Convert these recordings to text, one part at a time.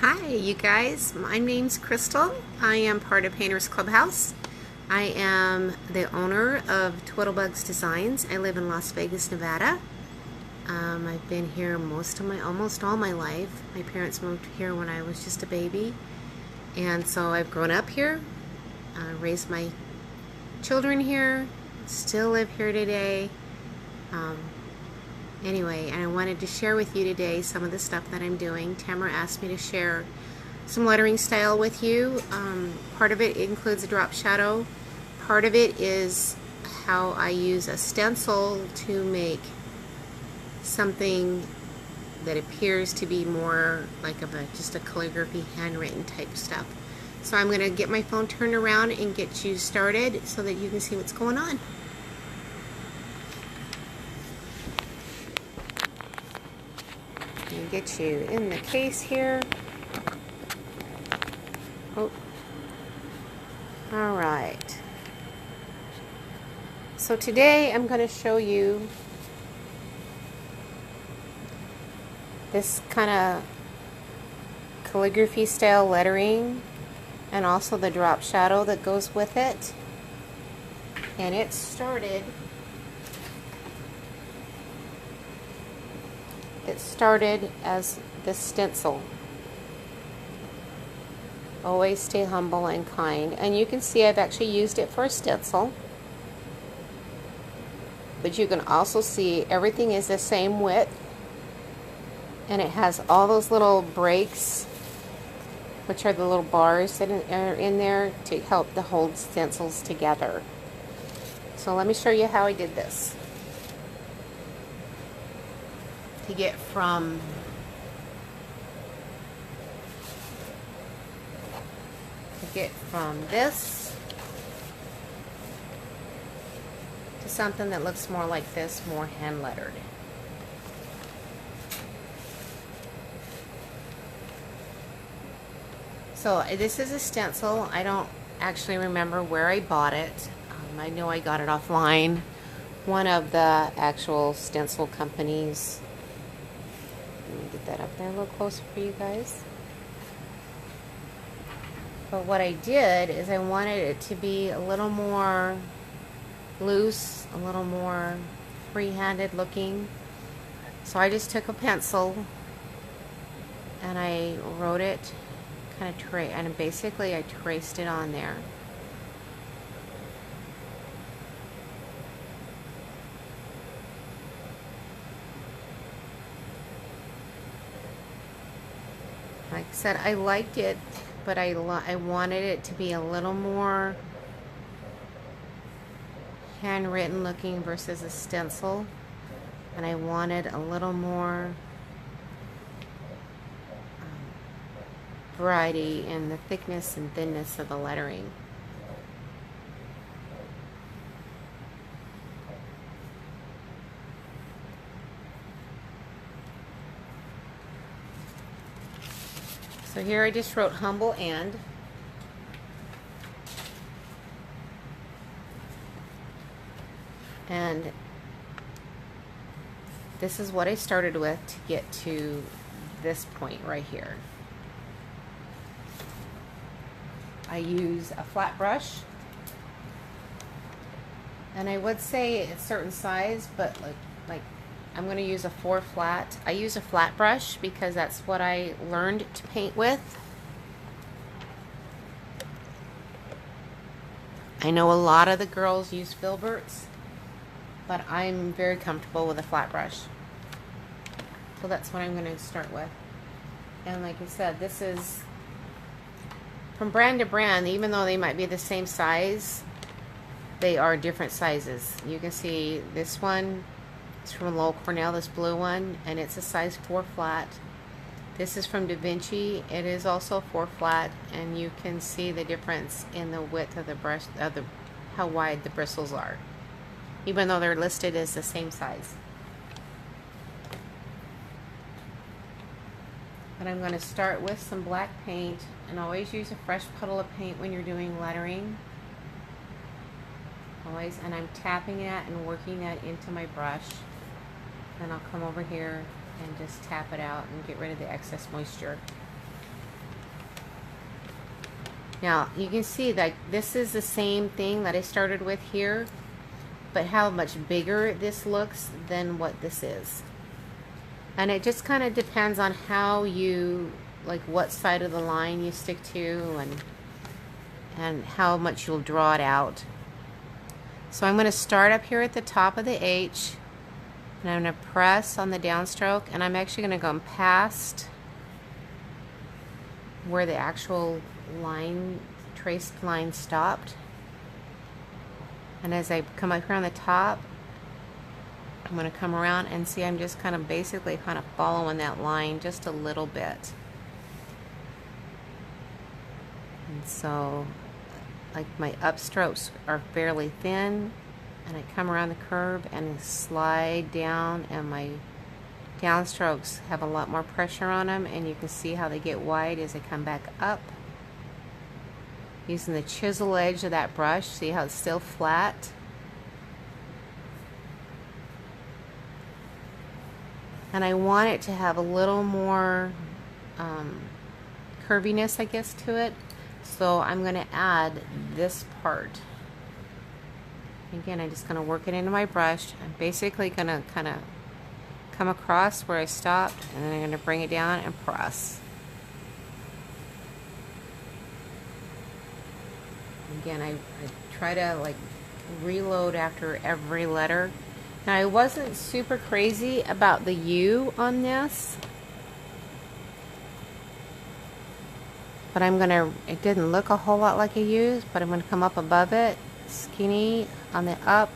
Hi, you guys. My name's Crystal. I am part of Painters Clubhouse. I am the owner of Twiddlebugz Designz. I live in Las Vegas, Nevada. I've been here almost all my life. My parents moved here when I was just a baby, and so I've grown up here, raised my children here, still live here today. Anyway, and I wanted to share with you today some of the stuff that I'm doing. Tamara asked me to share some lettering style with you. Part of it includes a drop shadow. Part of it is how I use a stencil to make something that appears to be more like just a calligraphy, handwritten type stuff. So I'm going to get my phone turned around and get you started so that you can see what's going on. And get you in the case here. Oh. All right. So today I'm going to show you this kind of calligraphy style lettering and also the drop shadow that goes with it. And it started as this stencil. Always stay humble and kind. And you can see I've actually used it for a stencil. But you can also see everything is the same width. And it has all those little breaks, which are the little bars that are in there to help to hold stencils together. So let me show you how I did this. To get from this to something that looks more like this, more hand lettered. So this is a stencil. I don't actually remember where I bought it. I know I got it offline. One of the actual stencil companies. Let me get that up there a little closer for you guys. But what I did is I wanted it to be a little more loose, a little more free-handed looking. So I just took a pencil and I wrote it, and basically I traced it on there. Like I said, I liked it, but I wanted it to be a little more handwritten looking versus a stencil, and I wanted a little more variety in the thickness and thinness of the lettering. So here I just wrote humble and this is what I started with to get to this point right here. I use a flat brush, and I would say it's a certain size, but like I'm going to use a 4 flat. I use a flat brush because that's what I learned to paint with. I know a lot of the girls use filberts, but I'm very comfortable with a flat brush. So that's what I'm going to start with. And like I said, this is from brand to brand. Even though they might be the same size, they are different sizes. You can see this one is from Lowell Cornell, this blue one, and it's a size 4 flat. This is from Da Vinci. It is also 4 flat, and you can see the difference in the width of the brush, how wide the bristles are, even though they're listed as the same size. But I'm going to start with some black paint, and always use a fresh puddle of paint when you're doing lettering. Always, and I'm tapping that and working that into my brush. Then I'll come over here and just tap it out and get rid of the excess moisture. Now you can see that this is the same thing that I started with here, but how much bigger this looks than what this is. And it just kind of depends on how you, like what side of the line you stick to, and how much you'll draw it out. So I'm going to start up here at the top of the H, and I'm going to press on the downstroke, and I'm actually going to go past where the actual line, traced line stopped. And as I come up here on the top, I'm going to come around and see I'm just kind of basically kind of following that line just a little bit. And so like my upstrokes are fairly thin, and I come around the curve and slide down, and my downstrokes have a lot more pressure on them, and you can see how they get wide as I come back up. Using the chisel edge of that brush, see how it's still flat? And I want it to have a little more curviness, I guess, to it. So I'm going to add this part. Again, I'm just going to work it into my brush. I'm basically going to kind of come across where I stopped, and then I'm going to bring it down and press. Again, I try to like reload after every letter. Now I wasn't super crazy about the U on this, but I'm gonna, it didn't look a whole lot like a U, but I'm gonna come up above it, skinny on the up,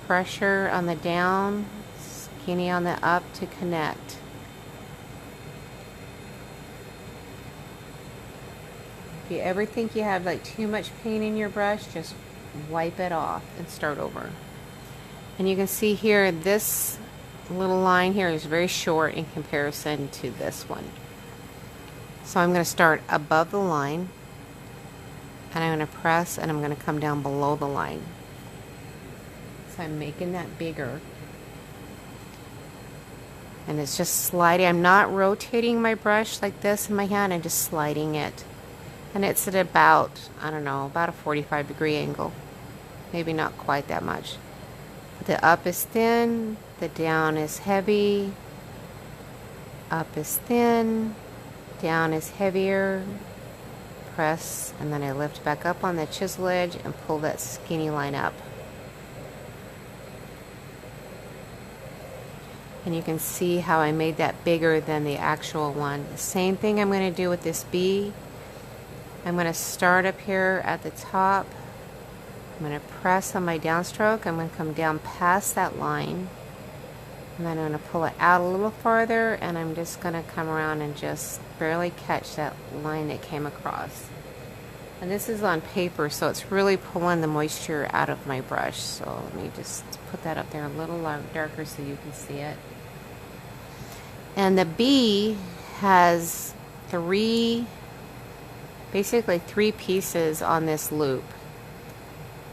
pressure on the down, skinny on the up to connect. If you ever think you have like too much paint in your brush, just wipe it off and start over. And you can see here, this little line here is very short in comparison to this one. So I'm going to start above the line, and I'm going to press, and I'm going to come down below the line. So I'm making that bigger. And it's just sliding. I'm not rotating my brush like this in my hand, I'm just sliding it. And it's at about, I don't know, about a 45-degree angle. Maybe not quite that much. The up is thin, the down is heavy, up is thin, down is heavier, press, and then I lift back up on the chisel edge and pull that skinny line up. And you can see how I made that bigger than the actual one. The same thing I'm going to do with this B. I'm going to start up here at the top. I'm going to press on my downstroke. I'm going to come down past that line, and then I'm going to pull it out a little farther, and I'm just going to come around and just barely catch that line that came across. And this is on paper, so it's really pulling the moisture out of my brush. So let me just put that up there a little darker so you can see it. And the B has basically three pieces on this loop.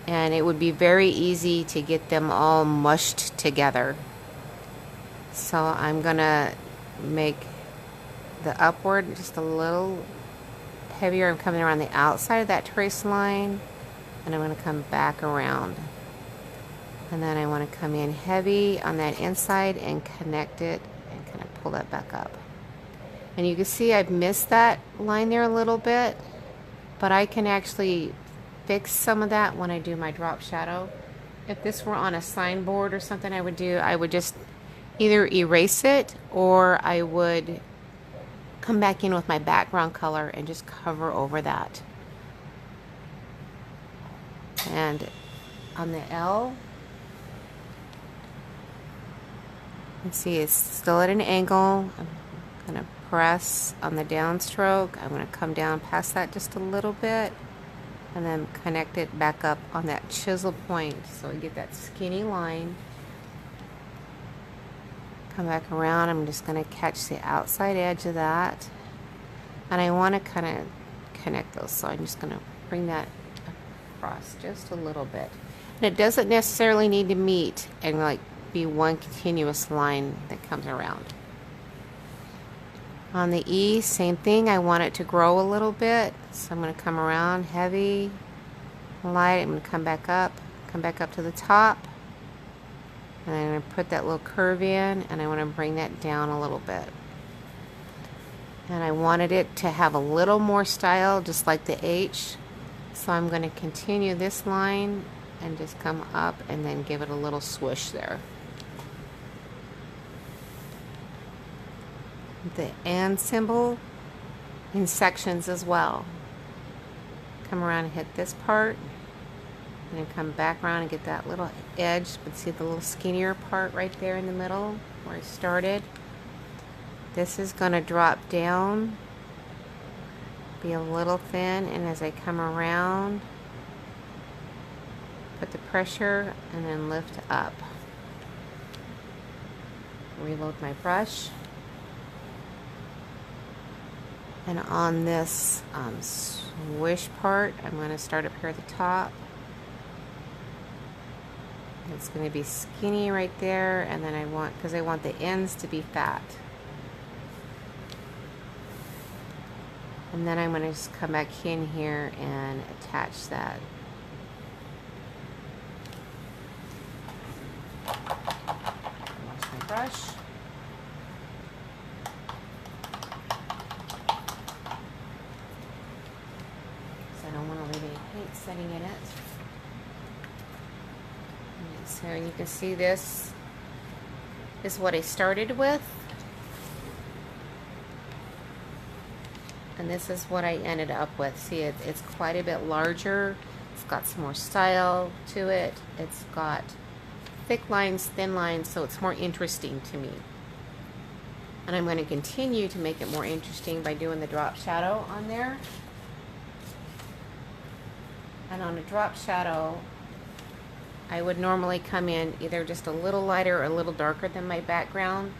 And it would be very easy to get them all mushed together. So I'm gonna make the upward just a little heavier. I'm coming around the outside of that trace line, and I'm gonna come back around. And then I wanna come in heavy on that inside and connect it and kind of pull that back up. And you can see I've missed that line there a little bit, but I can actually fix some of that when I do my drop shadow. If this were on a signboard or something, I would just either erase it, or I would come back in with my background color and just cover over that. And on the L, you can see it's still at an angle. I'm going to press on the downstroke. I'm going to come down past that just a little bit, and then connect it back up on that chisel point so I get that skinny line. Come back around. I'm just going to catch the outside edge of that, and I want to kind of connect those, so I'm just going to bring that across just a little bit. And it doesn't necessarily need to meet and like be one continuous line that comes around. On the E, same thing. I want it to grow a little bit, so I'm going to come around heavy, light. I'm going to come back up to the top, and I'm going to put that little curve in, and I want to bring that down a little bit. And I wanted it to have a little more style, just like the H, so I'm going to continue this line and just come up and then give it a little swoosh there. The and symbol in sections as well. Come around and hit this part, and then come back around and get that little edge, but see the little skinnier part right there in the middle where I started. This is going to drop down, be a little thin, and as I come around, put the pressure and then lift up. Reload my brush. And on this swish part, I'm going to start up here at the top. It's going to be skinny right there, and then because I want the ends to be fat. And then I'm going to just come back in here and attach that. Wash my brush. I don't want to leave any paint sitting in it. So you can see this is what I started with, and this is what I ended up with. See, it's quite a bit larger. It's got some more style to it. It's got thick lines, thin lines, so it's more interesting to me. And I'm going to continue to make it more interesting by doing the drop shadow on there. And on a drop shadow, I would normally come in either just a little lighter or a little darker than my background,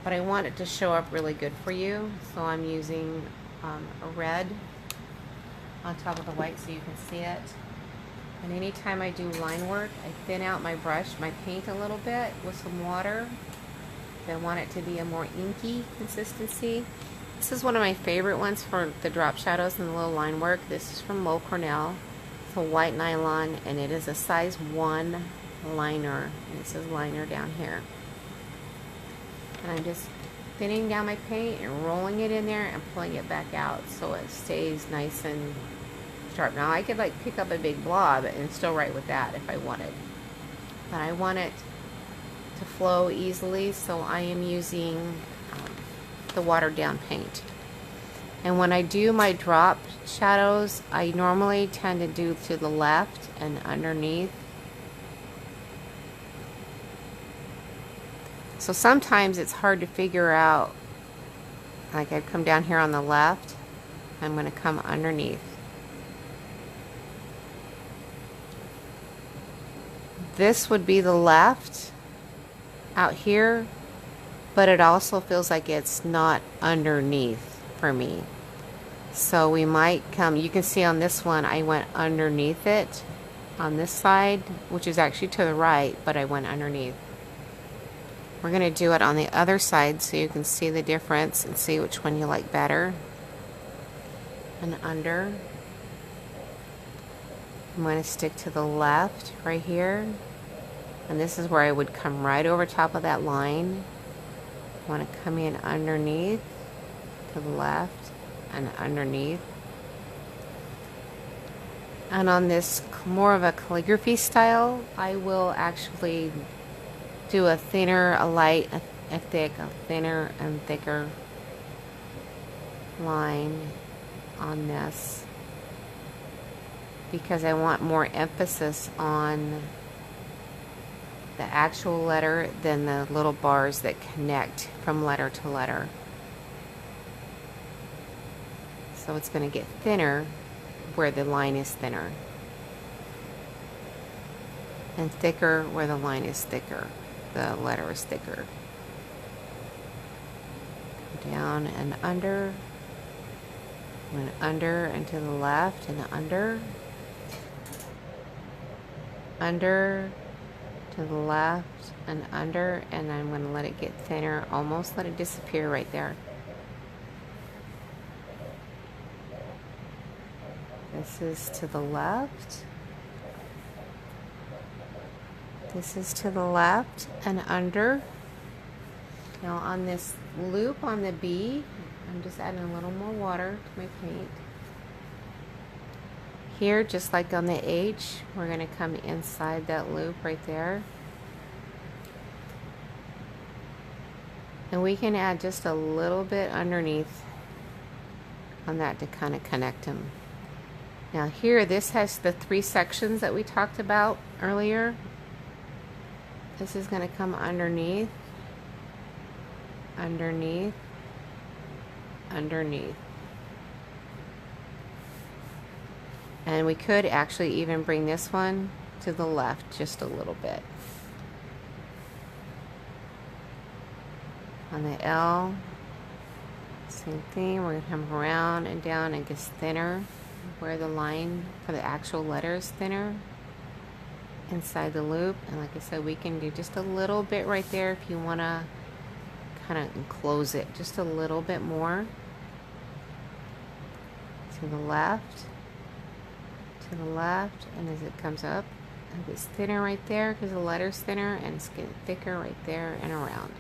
but I want it to show up really good for you, so I'm using a red on top of the white so you can see it. And anytime I do line work, I thin out my brush, my paint a little bit with some water. I want it to be a more inky consistency. This is one of my favorite ones for the drop shadows and the little line work. This is from Low Cornell. A white nylon, and it is a size 1 liner, and it says liner down here. And I'm just thinning down my paint and rolling it in there and pulling it back out so it stays nice and sharp. Now I could like pick up a big blob and still write with that if I wanted, but I want it to flow easily, so I am using the watered down paint. And when I do my drop shadows, I normally tend to do to the left and underneath. So sometimes it's hard to figure out, like I've come down here on the left, I'm going to come underneath. This would be the left out here, but it also feels like it's not underneath for me. So we might come, you can see on this one I went underneath it on this side, which is actually to the right, but I went underneath. We're going to do it on the other side so you can see the difference and see which one you like better. And under. I'm going to stick to the left right here, and this is where I would come right over top of that line. I want to come in underneath to the left and underneath. And on this more of a calligraphy style, I will actually do a thinner, a light, a thick, a thinner and thicker line on this, because I want more emphasis on the actual letter than the little bars that connect from letter to letter. So it's going to get thinner where the line is thinner, and thicker where the line is thicker, the letter is thicker. Down and under, and under and to the left and under to the left and under, and I'm going to let it get thinner, almost let it disappear right there. This is to the left. This is to the left and under. Now on this loop on the B, I'm just adding a little more water to my paint. Here, just like on the H, we're going to come inside that loop right there. And we can add just a little bit underneath on that to kind of connect them. Now here, this has the 3 sections that we talked about earlier. This is going to come underneath, underneath, underneath. And we could actually even bring this one to the left just a little bit. On the L, same thing, we're going to come around and down and gets thinner, where the line for the actual letter is thinner inside the loop. And like I said, we can do just a little bit right there if you want to kind of enclose it just a little bit more. To the left, and as it comes up, it gets thinner right there because the letter's thinner, and it's getting thicker right there and around.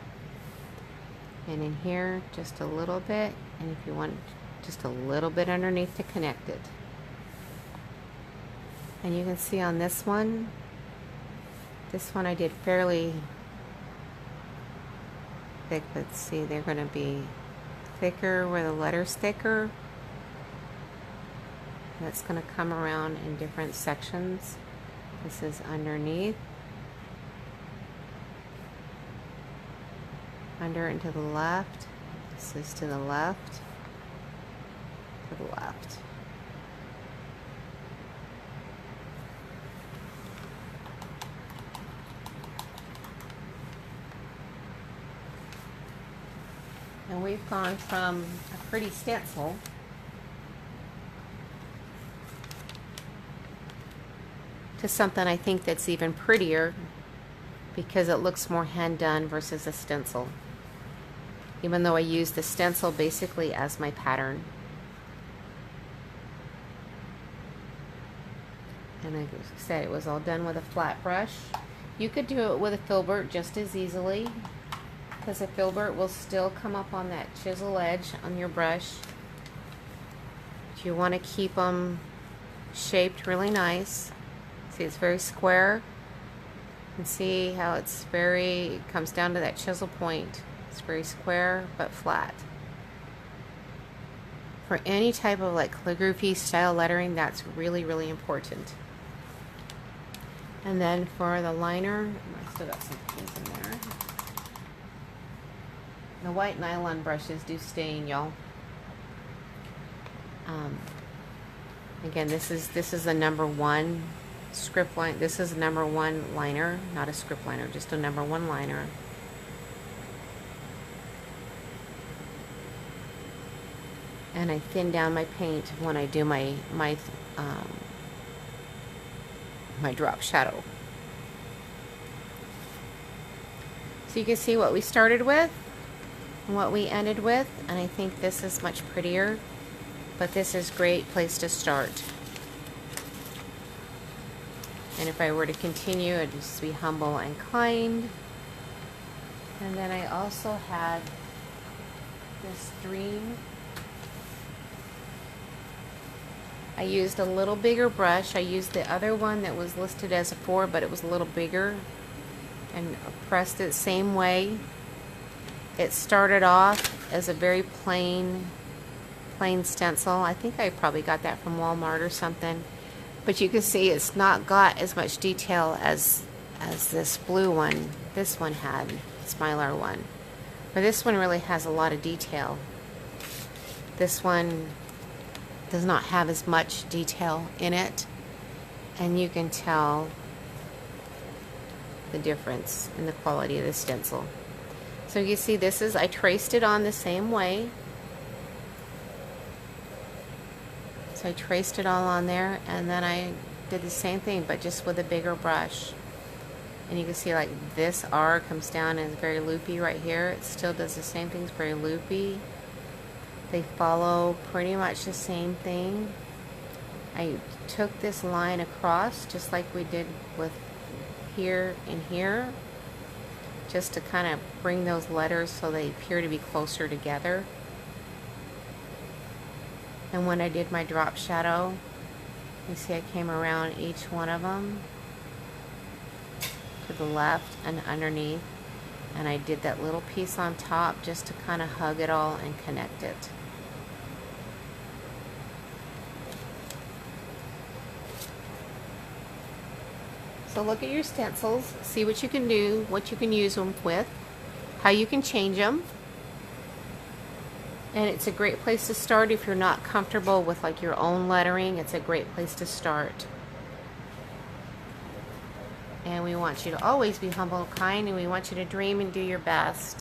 And in here, just a little bit, and if you want just a little bit underneath to connect it. And you can see on this one I did fairly thick, but see, they're going to be thicker where the letter's thicker. That's going to come around in different sections. This is underneath, under and to the left. This is to the left, to the left. And we've gone from a pretty stencil to something I think that's even prettier because it looks more hand done versus a stencil. Even though I use the stencil basically as my pattern. And like I said, it was all done with a flat brush. You could do it with a filbert just as easily, because a filbert will still come up on that chisel edge on your brush. If you want to keep them shaped really nice. See, it's very square. And see how it's it comes down to that chisel point. It's very square but flat. For any type of like calligraphy style lettering, that's really, really important. And then for the liner, I still got some things in there. The white nylon brushes do stain, y'all. Again, this is the #1 script line. This is a #1 liner, not a script liner, just a #1 liner. And I thin down my paint when I do my drop shadow. So you can see what we started with and what we ended with, and I think this is much prettier, but this is a great place to start. And if I were to continue, I'd just be humble and kind. And then I also had this stream. I used a little bigger brush. I used the other one that was listed as a 4, but it was a little bigger, and pressed it same way. It started off as a very plain stencil. I think I probably got that from Walmart or something. But you can see it's not got as much detail as this blue one. This one had, this Mylar one. But this one really has a lot of detail. This one does not have as much detail in it, and you can tell the difference in the quality of the stencil. So you see, this is, I traced it on the same way. So I traced it all on there, and then I did the same thing, but just with a bigger brush. And you can see like this R comes down and is very loopy right here. It still does the same thing, it's very loopy. They follow pretty much the same thing. I took this line across just like we did with here and here, just to kind of bring those letters so they appear to be closer together. And when I did my drop shadow, you see I came around each one of them to the left and underneath, and I did that little piece on top just to kind of hug it all and connect it. So look at your stencils, see what you can do, what you can use them with, how you can change them. And it's a great place to start if you're not comfortable with like your own lettering. It's a great place to start. And we want you to always be humble and kind, and we want you to dream and do your best.